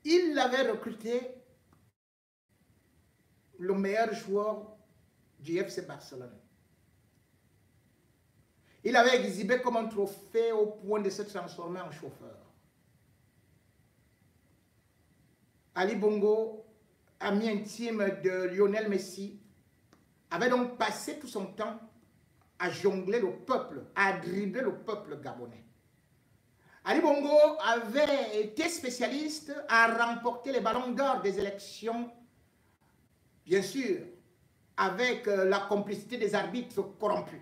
il avait recruté le meilleur joueur du FC Barcelone. Il avait exhibé comme un trophée au point de se transformer en chauffeur. Ali Bongo, ami intime de Lionel Messi, avait donc passé tout son temps à jongler le peuple, à dribbler le peuple gabonais. Ali Bongo avait été spécialiste à remporter les ballons d'or des élections, bien sûr, avec la complicité des arbitres corrompus.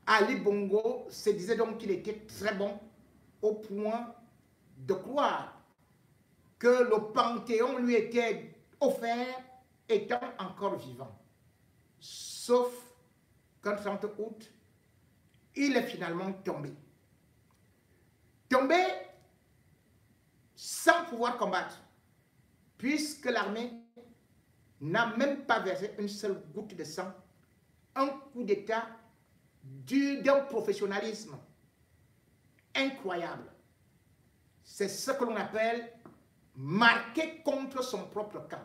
Ali Bongo se disait donc qu'il était très bon au point de croire que le Panthéon lui était offert étant encore vivant. Sauf qu'en 30 août, il est finalement tombé. Tombé sans pouvoir combattre, puisque l'armée n'a même pas versé une seule goutte de sang. Un coup d'État d'un professionnalisme incroyable. C'est ce que l'on appelle marquer contre son propre camp.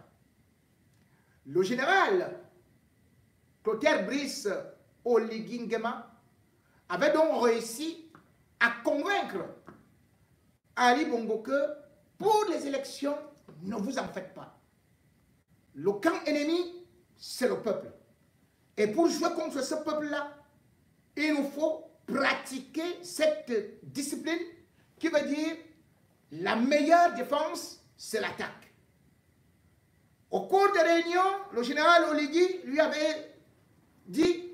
Le général Clotaire Brice Oligui Nguema avait donc réussi à convaincre Ali Bongo que pour les élections, ne vous en faites pas. Le camp ennemi, c'est le peuple. Et pour jouer contre ce peuple-là, il nous faut pratiquer cette discipline qui veut dire la meilleure défense, c'est l'attaque. Au cours des réunions, le général Oligui lui avait dit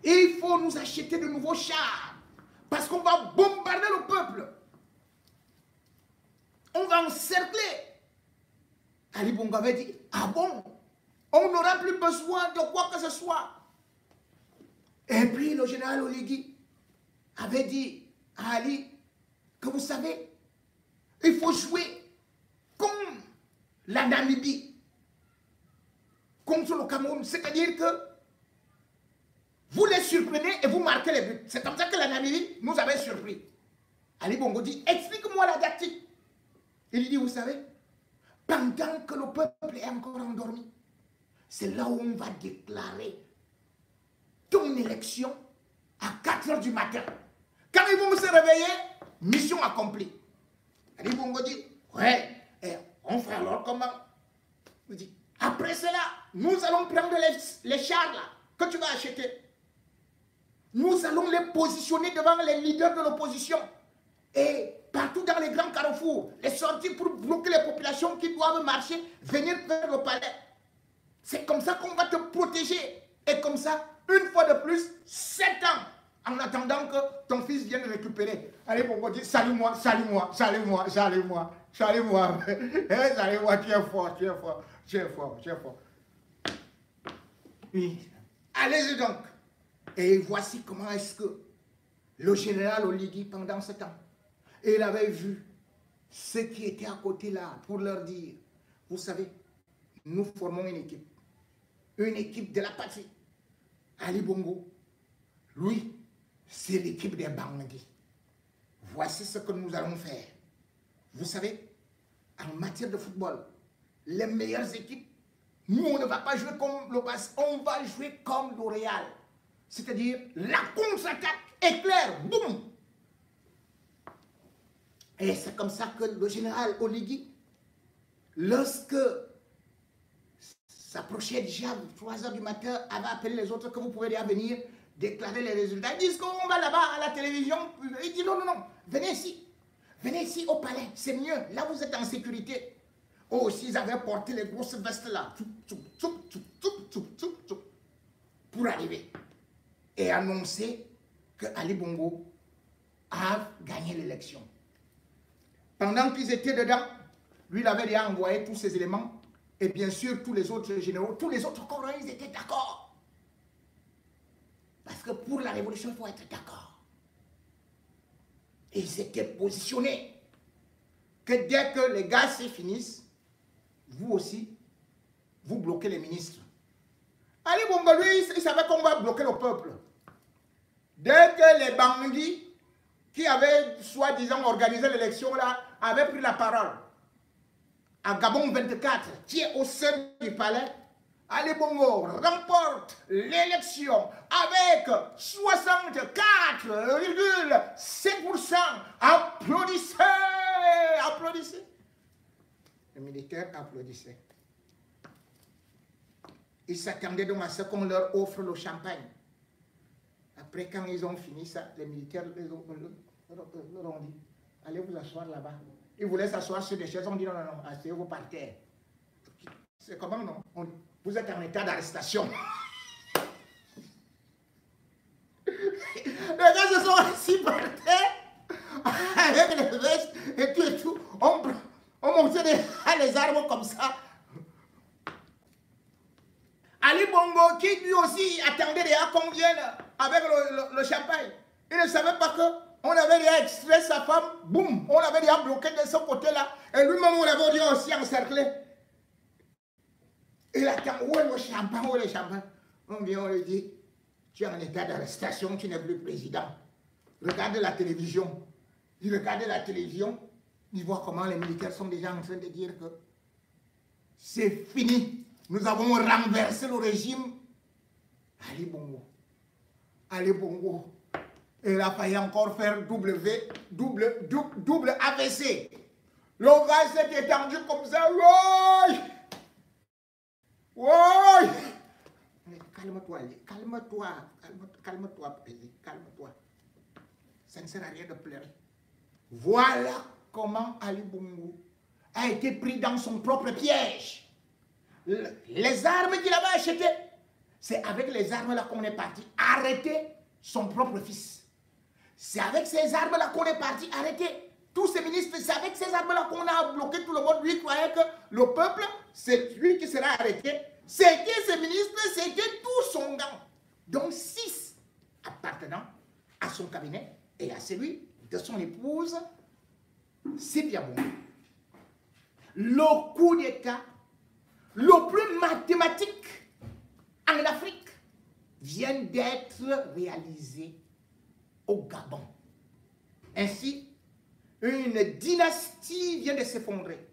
il faut nous acheter de nouveaux chars parce qu'on va bombarder le peuple. On va encercler. Ali Bongo avait dit ah bon, on n'aura plus besoin de quoi que ce soit. Et puis le général Oligui avait dit à Ali que vous savez, il faut jouer comme la Namibie contre le Cameroun, c'est-à-dire que vous les surprenez et vous marquez les buts. C'est comme ça que la Namibie nous avait surpris. Ali Bongo dit explique-moi la tactique. Il dit vous savez, pendant que le peuple est encore endormi, c'est là où on va déclarer ton élection à 4 h du matin. Quand ils vont se réveiller, mission accomplie. Ali Bongo dit, ouais, et on fait alors comment? Il dit, après cela, nous allons prendre les chars là, que tu vas acheter. Nous allons les positionner devant les leaders de l'opposition. Et partout dans les grands carrefours, les sorties pour bloquer les populations qui doivent marcher, venir vers le palais. C'est comme ça qu'on va te protéger. Et comme ça, une fois de plus, 7 ans, en attendant que ton fils vienne récupérer. Allez, Bongo dit, salue-moi, salue-moi, salue-moi, salue-moi, salue-moi. Salue-moi, tu es fort, tu es fort, tu es fort, tu es fort. Oui. Allez-y donc. Et voici comment est-ce que le général Oligui, pendant ce temps, il avait vu ceux qui étaient à côté là pour leur dire, vous savez, nous formons une équipe de la patrie. Ali Bongo, lui, c'est l'équipe des bandits. Voici ce que nous allons faire. Vous savez, en matière de football, les meilleures équipes, nous, on ne va pas jouer comme le Bas, on va jouer comme le Real. C'est-à-dire, la contre-attaque éclair, boum. Et c'est comme ça que le général Oligui, lorsque s'approchait déjà 3 h du matin, avait appelé les autres que vous pouvez déjà venir déclarer les résultats. Ils disent qu'on va là-bas à la télévision. Il dit non, non, non, venez ici au palais, c'est mieux, là vous êtes en sécurité. Oh, s'ils avaient porté les grosses vestes là, pour arriver et annoncer que Ali Bongo a gagné l'élection. Pendant qu'ils étaient dedans, lui, il avait déjà envoyé tous ces éléments. Et bien sûr, tous les autres généraux, tous les autres corps, ils étaient d'accord. Parce que pour la révolution, il faut être d'accord. Et ils s'étaient positionnés. Que dès que les gars se finissent, vous aussi, vous bloquez les ministres. Ali Bongo, lui, il savait qu'on va bloquer le peuple. Dès que les bandits qui avaient, soi-disant, organisé l'élection là, avaient pris la parole, à Gabon 24, qui est au sein du palais, Ali Bongo remporte l'élection avec 64,7%. Applaudissez, applaudissez. Les militaires applaudissaient. Ils s'attendaient donc à ce qu'on leur offre le champagne. Après, quand ils ont fini ça, les militaires leur ont dit, allez vous asseoir là-bas. Ils voulaient s'asseoir sur des chaises, on dit non, non, non, asseyez-vous par terre. C'est comment non? Vous êtes en état d'arrestation. Les gars se sont assis par terre, avec les vestes et tout. On montait les armes comme ça. Ali Bongo, qui lui aussi attendait déjà qu'on vienne avec le champagne. Il ne savait pas qu'on avait déjà extrait sa femme, boum, on l'avait déjà bloqué de ce côté-là. Et lui-même, on l'avait déjà aussi encerclé. Il attend, où est le champagne, où est le champagne? On vient, on lui dit, tu es en état d'arrestation, tu n'es plus président. Regarde la télévision. Il regarde la télévision, il voit comment les militaires sont déjà en train de dire que c'est fini. Nous avons renversé le régime. Ali Bongo. Ali Bongo. Il a failli encore faire double AVC. Le gars s'est étendu comme ça. Oui! Oui! Calme-toi, calme-toi, calme-toi, calme-toi. Ça ne sert à rien de pleurer. Voilà comment Ali Bongo a été pris dans son propre piège. Les armes qu'il avait achetées, c'est avec les armes-là qu'on est parti arrêter son propre fils. C'est avec ces armes-là qu'on est parti arrêter tous ces ministres. C'est avec ces armes-là qu'on a bloqué tout le monde. Lui croyait que le peuple, c'est lui qui sera arrêté. C'était ses ministres, c'était tout son gang. Donc 6 appartenant à son cabinet et à celui de son épouse, Sylvia Bongo. Le coup d'État le plus mathématique en Afrique vient d'être réalisé au Gabon. Ainsi, une dynastie vient de s'effondrer.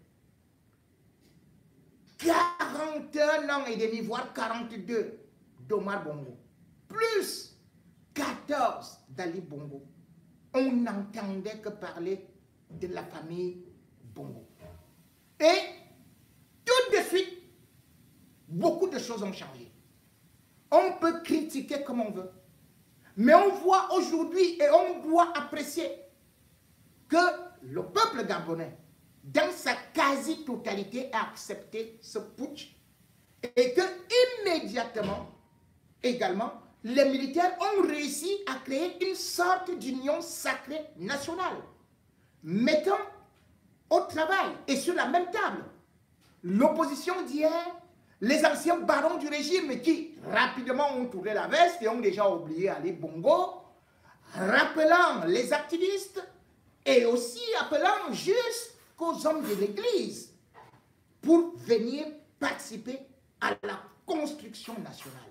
41 ans et demi, voire 42 d'Omar Bongo, plus 14 d'Ali Bongo. On n'entendait que parler de la famille Bongo. Et tout de suite, beaucoup de choses ont changé. On peut critiquer comme on veut. Mais on voit aujourd'hui et on doit apprécier que le peuple gabonais, dans sa quasi-totalité, a accepté ce putsch et que immédiatement, également, les militaires ont réussi à créer une sorte d'union sacrée nationale, mettant au travail et sur la même table l'opposition d'hier, les anciens barons du régime qui rapidement ont tourné la veste et ont déjà oublié Ali Bongo, rappelant les activistes et aussi appelant jusqu'aux hommes de l'Église pour venir participer à la construction nationale.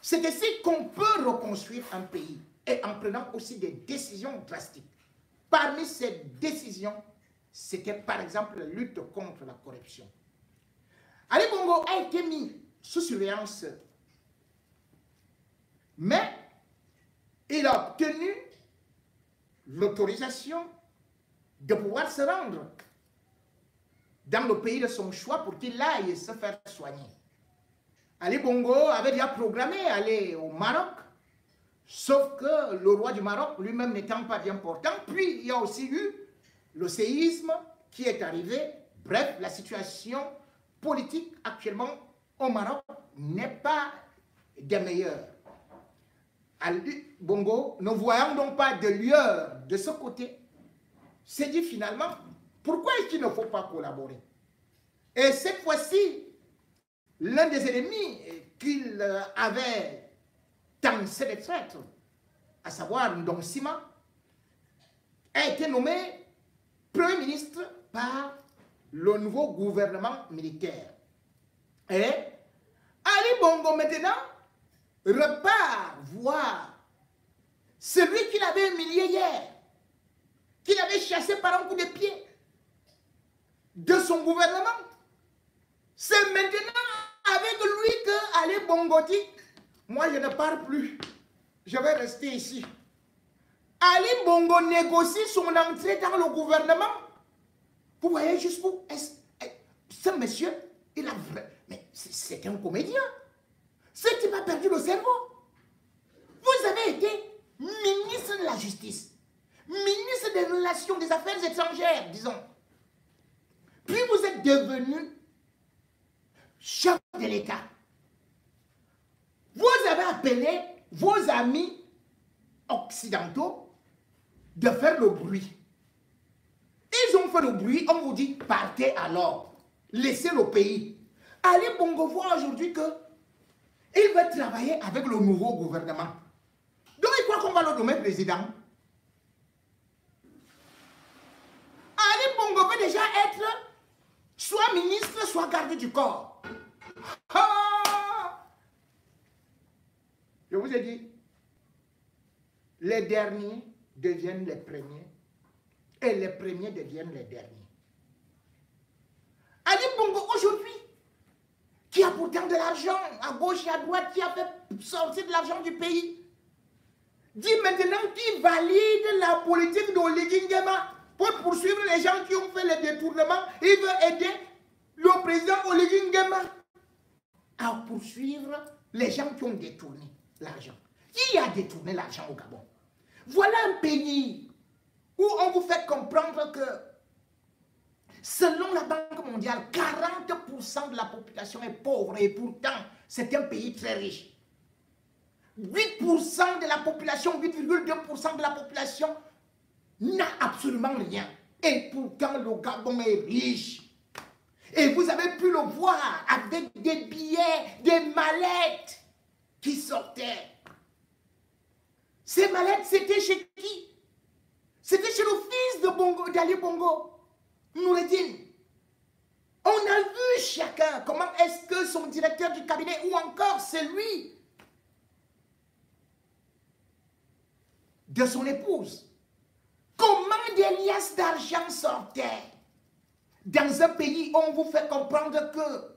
C'est ainsi qu'on peut reconstruire un pays et en prenant aussi des décisions drastiques. Parmi ces décisions, c'était par exemple la lutte contre la corruption. Ali Bongo a été mis sous surveillance, mais il a obtenu l'autorisation de pouvoir se rendre dans le pays de son choix pour qu'il aille se faire soigner. Ali Bongo avait déjà programmé aller au Maroc, sauf que le roi du Maroc lui-même n'étant pas bien portant, puis il y a aussi eu le séisme qui est arrivé. Bref, la situation politique actuellement au Maroc n'est pas des meilleures. Ali Bongo, ne voyant donc pas de lueur de ce côté, s'est dit finalement, pourquoi est-ce qu'il ne faut pas collaborer? Et cette fois-ci, l'un des ennemis qu'il avait tensé de traître, à savoir Ndong Sima, a été nommé Premier ministre par le nouveau gouvernement militaire. Et Ali Bongo maintenant repart voir celui qu'il avait humilié hier, qu'il avait chassé par un coup de pied. De son gouvernement. C'est maintenant avec lui que Ali Bongo dit, moi je ne pars plus, je vais rester ici. Ali Bongo négocie son entrée dans le gouvernement. Vous voyez jusqu'où ce monsieur, il a mais c'est un comédien. Ce type a perdu le cerveau. Vous avez été ministre de la Justice, ministre des Relations des Affaires étrangères, disons. Puis vous êtes devenu chef de l'État. Vous avez appelé vos amis occidentaux de faire le bruit. Ils ont fait le bruit, on vous dit, partez alors, laissez le pays. Ali Bongo voit aujourd'hui que il va travailler avec le nouveau gouvernement. Donc il croit qu'on va le nommer président. Ali Bongo veut déjà être soit ministre, soit garde du corps. Ah! Je vous ai dit, les derniers deviennent les premiers et les premiers deviennent les derniers. Ali Bongo aujourd'hui, qui a pourtant de l'argent à gauche et à droite, qui a fait sortir de l'argent du pays, dit maintenant qu'il valide la politique d'Oligui Nguema pour poursuivre les gens qui ont fait les détournements. Il veut aider le président Oligui Nguema à poursuivre les gens qui ont détourné l'argent. Qui a détourné l'argent au Gabon? Voilà un pays où on vous fait comprendre que, selon la Banque mondiale, 40% de la population est pauvre et pourtant, c'est un pays très riche. 8% de la population, 8,2% de la population n'a absolument rien. Et pourtant, le Gabon est riche. Et vous avez pu le voir avec des billets, des mallettes qui sortaient. Ces mallettes, c'était chez qui? C'était chez le fils de Bongo, d'Ali Bongo, Noureddine. On a vu chacun comment est-ce que son directeur du cabinet, ou encore celui de son épouse, comment des liasses d'argent sortaient dans un pays où on vous fait comprendre que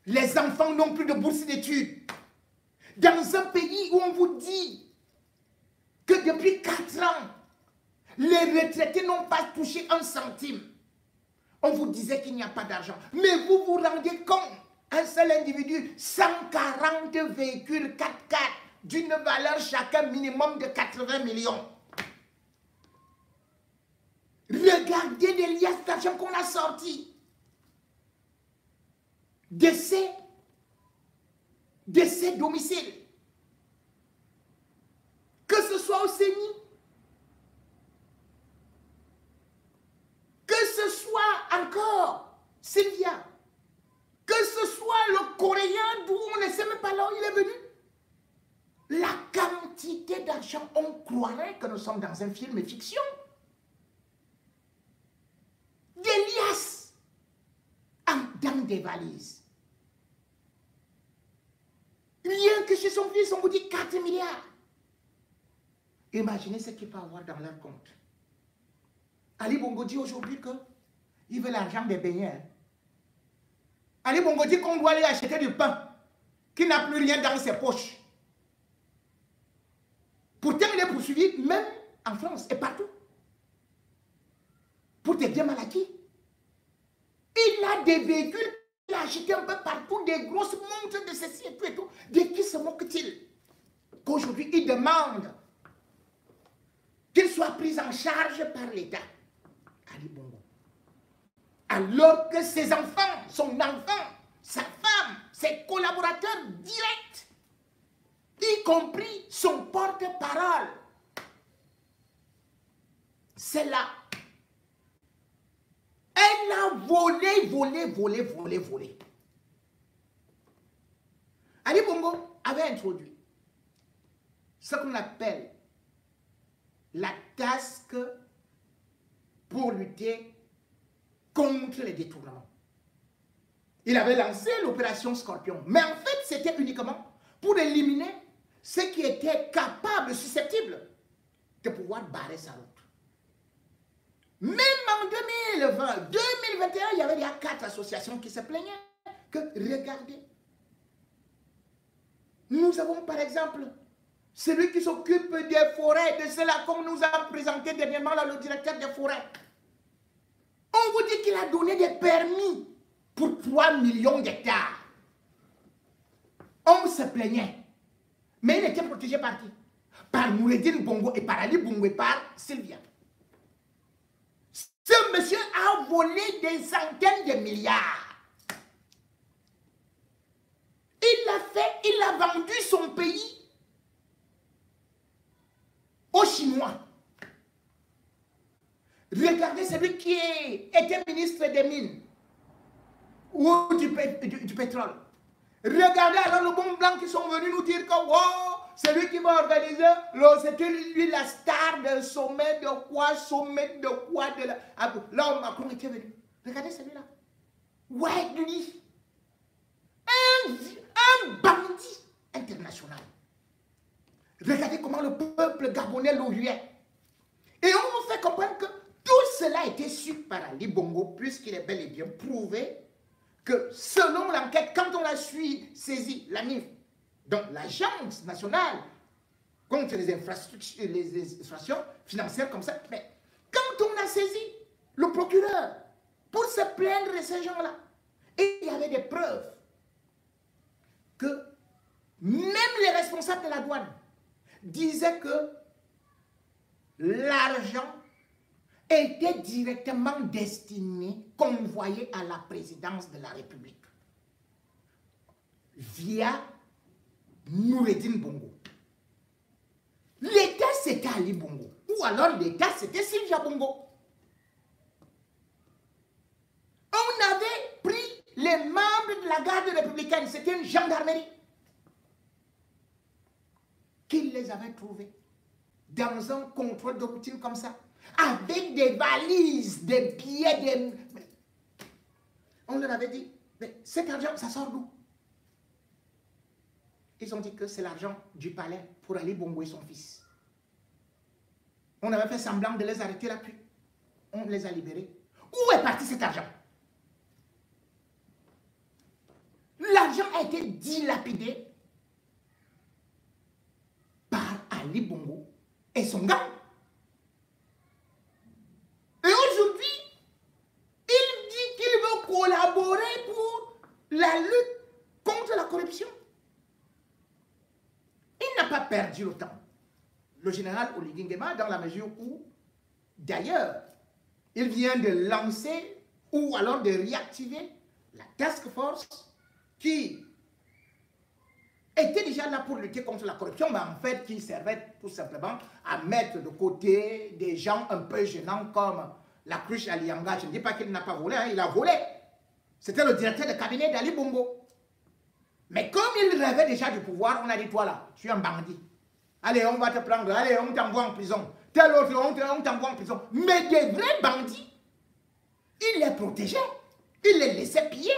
les enfants n'ont plus de bourse d'études, dans un pays où on vous dit que depuis 4 ans, les retraités n'ont pas touché un centime. On vous disait qu'il n'y a pas d'argent. Mais vous vous rendez compte, un seul individu, 140 véhicules 4x4 d'une valeur chacun minimum de 80 millions. Regardez les liasses d'argent qu'on a sortis. De ces domiciles. Que ce soit au CENI, que ce soit encore Sylvia, que ce soit le Coréen d'où on ne sait même pas là où il est venu. La quantité d'argent, on croirait que nous sommes dans un film fiction. Des liasses dans des valises. Rien que chez son fils, on vous dit 4 milliards. Imaginez ce qu'il peut avoir dans leur compte. Ali Bongo dit aujourd'hui qu'il veut l'argent des beignets. Ali Bongo dit qu'on doit aller acheter du pain, qu'il n'a plus rien dans ses poches. Pourtant, il est poursuivi même en France et partout. Pour des biens mal acquis. Il a des véhicules qu'il a achetés un peu partout, des grosses montres de ceci et tout et tout. De qui se moque-t-il? Qu'aujourd'hui, il demande qu'il soit pris en charge par l'État. Ali Bongo. Alors que ses enfants, son enfant, sa femme, ses collaborateurs directs, y compris son porte-parole, c'est là. Elle a volé. Ali Bongo avait introduit ce qu'on appelle la task pour lutter contre les détournements. Il avait lancé l'opération Scorpion, mais en fait, c'était uniquement pour éliminer ceux qui étaient capables, susceptibles de pouvoir barrer sa route. Même en 2020, 2021, il y avait déjà 4 associations qui se plaignaient que, regardez, nous avons par exemple celui qui s'occupe des forêts, de cela qu'on nous a présenté dernièrement, là, le directeur des forêts. On vous dit qu'il a donné des permis pour 3 millions d'hectares. On se plaignait. Mais il était protégé par qui? Par Noureddine Bongo et par Ali Bongo et par Sylvia. Ce monsieur a volé des centaines de milliards. Il a vendu son pays aux Chinois. Regardez celui qui était ministre des Mines ou du pétrole. Regardez alors le bon blanc qui sont venus nous dire que oh, c'est lui qui va organiser, c'était lui la star d'un sommet de quoi, de la... Là, Macron était venu. Regardez celui-là. Ouais, lui. Un bandit international. Regardez comment le peuple gabonais l'oubliait. Et on nous fait comprendre que tout cela a été su par Ali Bongo, puisqu'il est bel et bien prouvé que selon l'enquête, quand on a saisi l'ANIF, donc l'Agence nationale contre les infractions financières comme ça, mais quand on a saisi le procureur pour se plaindre de ces gens-là, et il y avait des preuves que même les responsables de la douane disaient que l'argent était directement destiné, convoyé à la présidence de la République via Noureddine Bongo. L'État c'était Ali Bongo, ou alors l'État c'était Sylvia Bongo. On avait pris les membres de la garde républicaine, c'était une gendarmerie, qui les avait trouvés dans un contrôle de routine comme ça, avec des valises, des billets, on leur avait dit, mais cet argent, ça sort d'où? Ils ont dit que c'est l'argent du palais pour Ali Bongo et son fils. On avait fait semblant de les arrêter là, puis on les a libérés. Où est parti cet argent? L'argent a été dilapidé par Ali Bongo et son gang. Et aujourd'hui, il dit qu'il veut collaborer pour la lutte contre la corruption. Il n'a pas perdu le temps. Le général Oligui Nguema, dans la mesure où, d'ailleurs, il vient de lancer ou alors de réactiver la task force qui était déjà là pour lutter contre la corruption, mais en fait qui servait tout simplement à mettre de côté des gens un peu gênants comme la cruche Alianga. Je ne dis pas qu'il n'a pas volé, hein, il a volé. C'était le directeur de cabinet d'Ali Bongo. Mais comme il rêvait déjà du pouvoir, on a dit, toi là, tu es un bandit. Allez, on va te prendre, allez, on t'envoie en prison. Tel autre, on t'envoie en prison. Mais des vrais bandits, il les protégeait, il les laissait piller.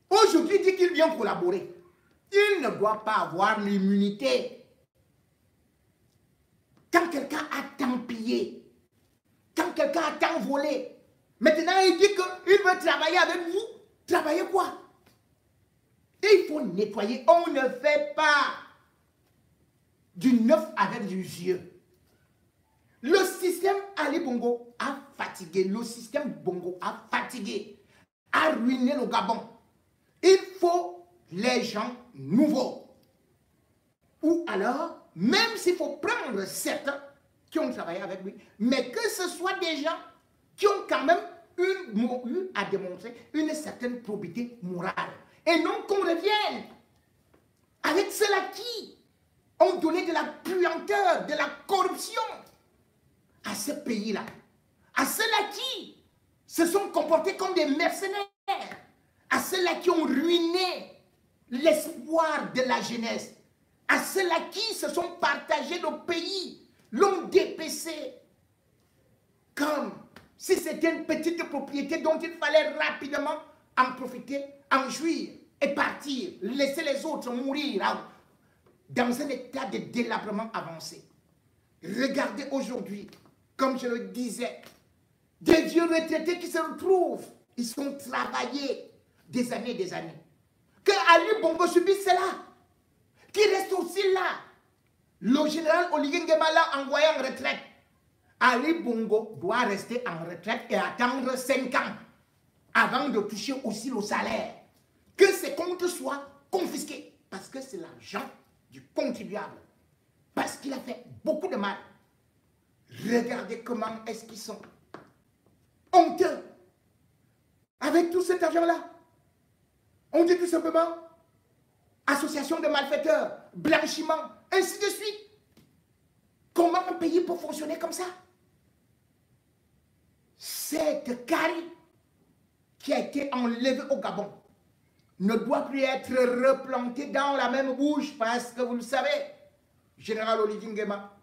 Aujourd'hui, il dit qu'il vient collaborer. Il ne doit pas avoir l'immunité. Quand quelqu'un a tant pillé, quand quelqu'un a tant volé, maintenant il dit qu'il veut travailler avec vous. Travailler quoi? Et il faut nettoyer. On ne fait pas du neuf avec du vieux. Le système Ali Bongo a fatigué. Le système Bongo a fatigué. A ruiné le Gabon. Il faut les gens nouveaux. Ou alors, même s'il faut prendre certains qui ont travaillé avec lui, mais que ce soit des gens qui ont quand même eu à démontrer une certaine probité morale. Et non qu'on revienne avec ceux-là qui ont donné de la puanteur, de la corruption à ce pays-là. À ceux-là qui se sont comportés comme des mercenaires. À ceux-là qui ont ruiné l'espoir de la jeunesse. À ceux-là qui se sont partagés le pays, l'ont dépecé comme si c'était une petite propriété dont il fallait rapidement en profiter, en jouir et partir, laisser les autres mourir dans un état de délabrement avancé. Regardez aujourd'hui, comme je le disais, Des vieux retraités qui se retrouvent. Ils sont travaillés des années et des années. Que Ali Bongo subisse cela. Qui reste aussi là. Le général Oligui Nguema l'a envoyé en retraite. Ali Bongo doit rester en retraite et attendre 5 ans avant de toucher aussi le salaire. Que ses comptes soient confisqués. Parce que c'est l'argent du contribuable. Parce qu'il a fait beaucoup de mal. Regardez comment est-ce qu'ils sont honteux. Avec tout cet argent-là. On dit tout simplement association de malfaiteurs, blanchiment, ainsi de suite. Comment un pays peut fonctionner comme ça? Cette carie qui a été enlevée au Gabon ne doit plus être replantée dans la même bouche parce que vous le savez, général Oligui Nguema,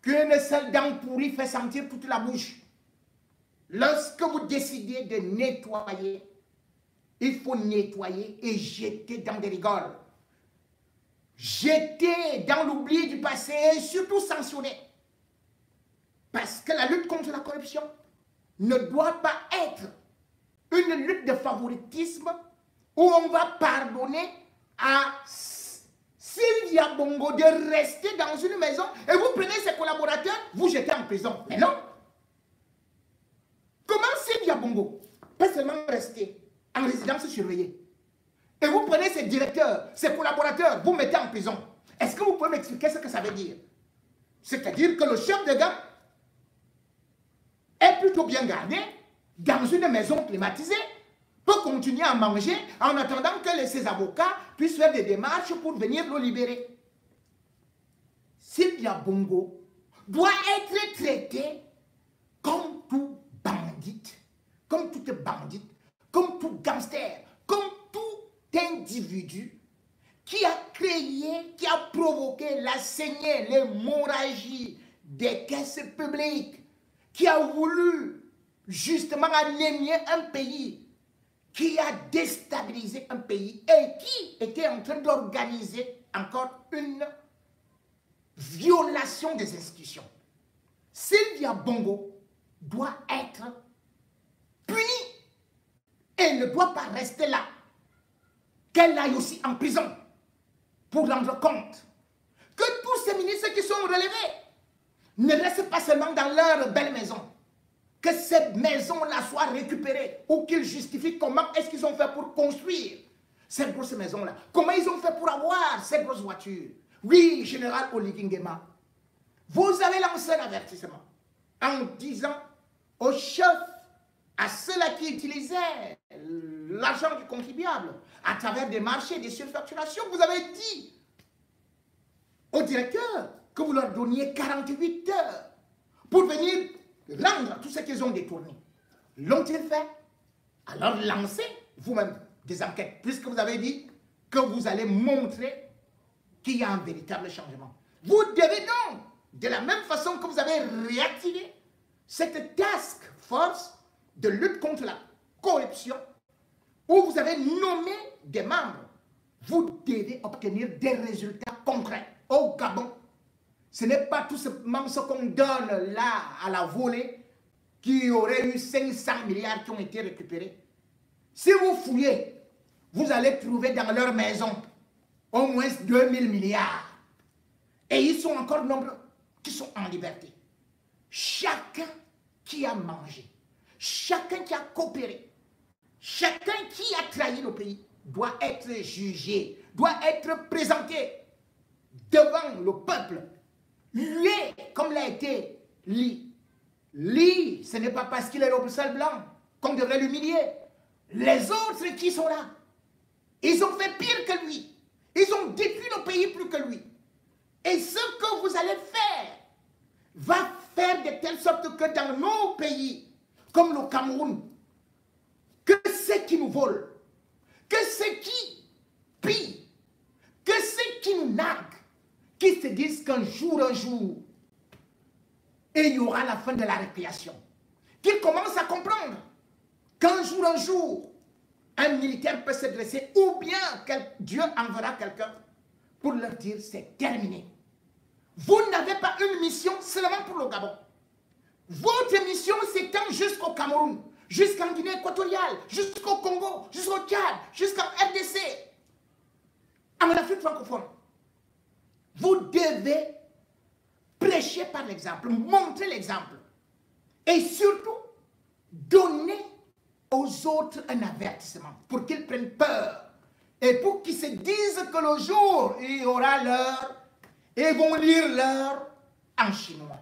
qu'une seule dent pourrie fait sentir toute la bouche. Lorsque vous décidez de nettoyer, il faut nettoyer et jeter dans des rigoles. Jeter dans l'oubli du passé et surtout sanctionner. Parce que la lutte contre la corruption ne doit pas être une lutte de favoritisme où on va pardonner à Sylvia Bongo de rester dans une maison et vous prenez ses collaborateurs, vous jetez en prison. Mais non. Comment Sylvia Bongo peut seulement rester en résidence surveillée et vous prenez ses directeurs, ses collaborateurs, vous mettez en prison? Est-ce que vous pouvez m'expliquer ce que ça veut dire? C'est-à-dire que le chef de gang est plutôt bien gardé dans une maison climatisée, peut continuer à manger en attendant que ses avocats puissent faire des démarches pour venir le libérer. Sylvia Bongo doit être traitée comme tout bandite, comme toute bandite, comme tout gangster, comme tout individu qui a créé, qui a provoqué la saignée, l'hémorragie des caisses publiques, qui a voulu justement anémier un pays, qui a déstabilisé un pays et qui était en train d'organiser encore une violation des institutions. Sylvia Bongo doit être punie. Elle ne doit pas rester là. Qu'elle aille aussi en prison pour rendre compte que tous ces ministres qui sont relevés ne restent pas seulement dans leur belle maison. Que ces maisons-là soient récupérées ou qu'ils justifient comment est-ce qu'ils ont fait pour construire ces grosses maisons-là. Comment ils ont fait pour avoir ces grosses voitures. Oui, général Oligui Nguema, vous avez lancé un avertissement en disant aux chefs, à ceux-là qui utilisaient l'argent du contribuable à travers des marchés, des surfacturations, vous avez dit aux directeurs que vous leur donniez 48 heures pour venir rendre tout ce qu'ils ont détourné. L'ont-ils fait? Alors lancez vous-même des enquêtes, puisque vous avez dit que vous allez montrer qu'il y a un véritable changement. Vous devez donc, de la même façon que vous avez réactivé cette task force de lutte contre la corruption, où vous avez nommé des membres, vous devez obtenir des résultats concrets au Gabon. Ce n'est pas tout simplement ce qu'on donne là à la volée, qui aurait eu 500 milliards qui ont été récupérés. Si vous fouillez, vous allez trouver dans leur maison au moins 2000 milliards. Et ils sont encore nombreux qui sont en liberté. Chacun qui a mangé, chacun qui a coopéré, chacun qui a trahi le pays doit être jugé, doit être présenté devant le peuple. Lui, comme l'a été Li. Li, ce n'est pas parce qu'il est au Bruxelles blanc qu'on devrait l'humilier. Les autres qui sont là, ils ont fait pire que lui. Ils ont détruit le pays plus que lui. Et ce que vous allez faire va faire de telle sorte que dans nos pays, comme le Cameroun, que ceux qui nous volent, que ceux qui pillent, que ceux qui nous narguent, qui se disent qu'un jour, et il y aura la fin de la récréation, qu'ils commencent à comprendre qu'un jour, un militaire peut se dresser, ou bien Dieu enverra quelqu'un pour leur dire c'est terminé. Vous n'avez pas une mission seulement pour le Gabon. Votre mission s'étend jusqu'au Cameroun, jusqu'en Guinée équatoriale, jusqu'au Congo, jusqu'au Tchad, jusqu'en RDC, en Afrique francophone. Vous devez prêcher par l'exemple, montrer l'exemple. Et surtout, donner aux autres un avertissement pour qu'ils prennent peur. Et pour qu'ils se disent que le jour, il y aura l'heure, et ils vont lire l'heure en chinois.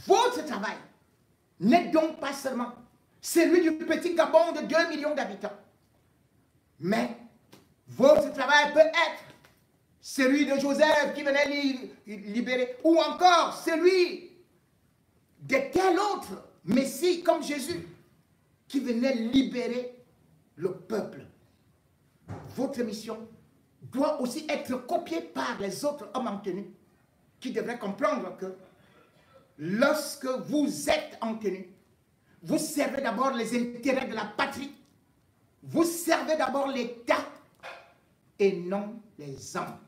Votre travail n'est donc pas seulement celui du petit Gabon de 2 millions d'habitants, mais votre travail peut être celui de Joseph qui venait libérer, ou encore celui de tel autre Messie comme Jésus qui venait libérer le peuple. Votre mission doit aussi être copiée par les autres hommes en tenue qui devraient comprendre que lorsque vous êtes en tenue, vous servez d'abord les intérêts de la patrie, vous servez d'abord l'État et non les hommes.